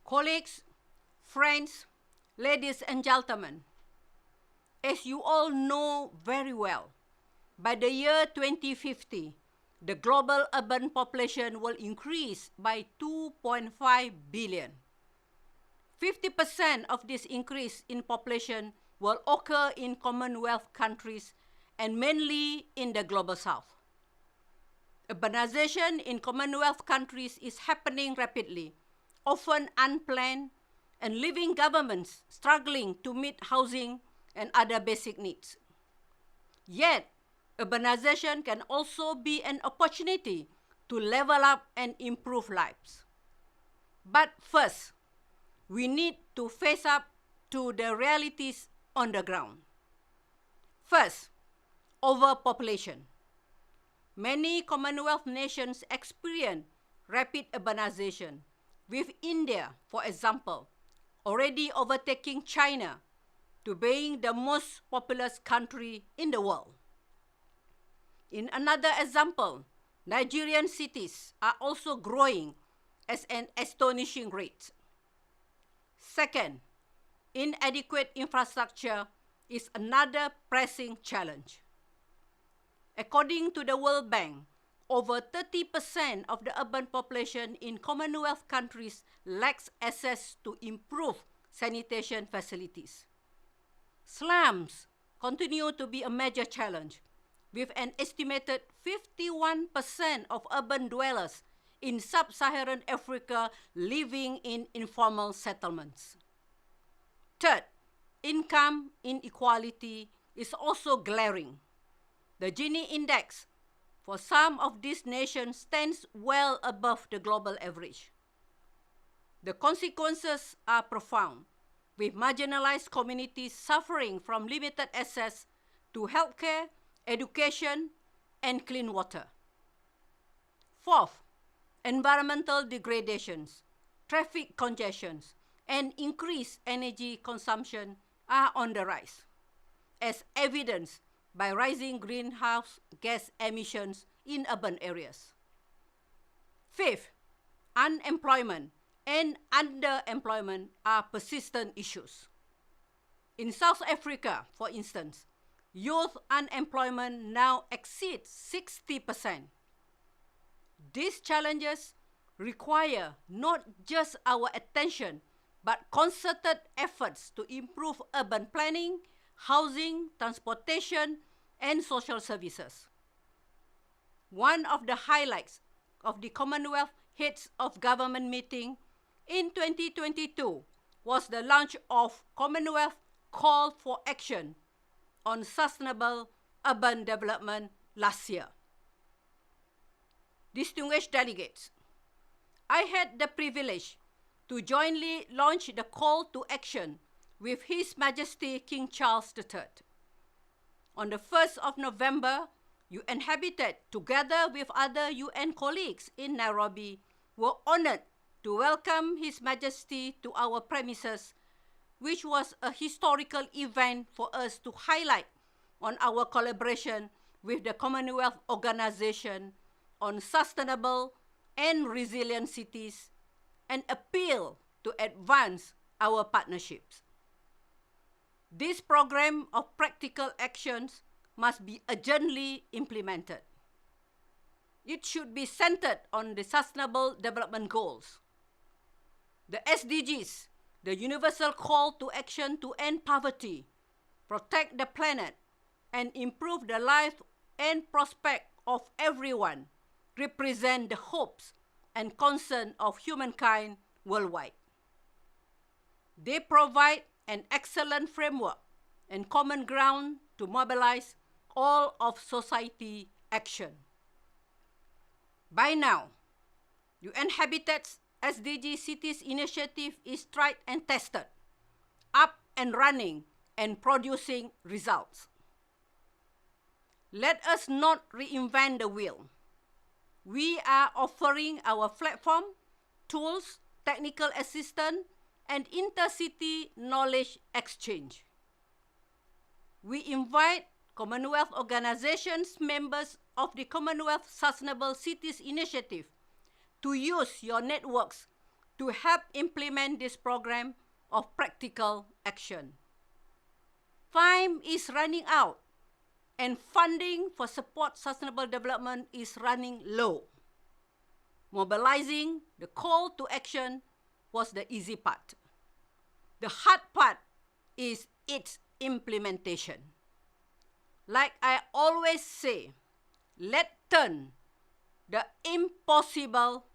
Colleagues, friends, ladies and gentlemen, as you all know very well, by the year 2050, the global urban population will increase by 2.5 billion. 50% of this increase in population will occur in Commonwealth countries and mainly in the Global South. Urbanization in Commonwealth countries is happening rapidly, often unplanned, and leaving governments struggling to meet housing and other basic needs. Yet, urbanization can also be an opportunity to level up and improve lives. But first, we need to face up to the realities on the ground. First, overpopulation. Many Commonwealth nations experience rapid urbanization, with India, for example, already overtaking China to being the most populous country in the world. In another example, Nigerian cities are also growing at an astonishing rate. Second, inadequate infrastructure is another pressing challenge. According to the World Bank, over 30% of the urban population in Commonwealth countries lacks access to improved sanitation facilities. Slums continue to be a major challenge, with an estimated 51% of urban dwellers in sub-Saharan Africa living in informal settlements. Third, income inequality is also glaring. The Gini index for some of these nations stands well above the global average. The consequences are profound, with marginalized communities suffering from limited access to healthcare, education, and clean water. Fourth, environmental degradations, traffic congestions, and increased energy consumption are on the rise, as evidenced by rising greenhouse gas emissions in urban areas. Fifth, unemployment and underemployment are persistent issues. In South Africa, for instance, youth unemployment now exceeds 60%. These challenges require not just our attention, but concerted efforts to improve urban planning, housing, transportation, and social services. One of the highlights of the Commonwealth Heads of Government meeting in 2022 was the launch of Commonwealth Call for Action on Sustainable Urban Development last year. Distinguished delegates, I had the privilege to jointly launch the call to action with His Majesty King Charles III. On the 1st of November, UN Habitat, together with other UN colleagues in Nairobi, were honored to welcome His Majesty to our premises, which was a historical event for us to highlight on our collaboration with the Commonwealth Organization on sustainable and resilient cities and appeal to advance our partnerships. This program of practical actions must be urgently implemented. It should be centered on the Sustainable Development Goals. The SDGs, the universal call to action to end poverty, protect the planet, and improve the life and prospect of everyone, represent the hopes and concern of humankind worldwide. They provide an excellent framework and common ground to mobilize all of society action. By now, UN Habitat's SDG Cities Initiative is tried and tested, up and running and producing results. Let us not reinvent the wheel. We are offering our platform, tools, technical assistance, and intercity knowledge exchange. We invite Commonwealth organizations members of the Commonwealth Sustainable Cities Initiative to use your networks to help implement this program of practical action. Time is running out, and funding for support sustainable development is running low. Mobilizing the call to action was the easy part. The hard part is its implementation. Like I always say, let's turn the impossible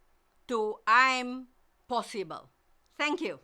to I'm possible. Thank you.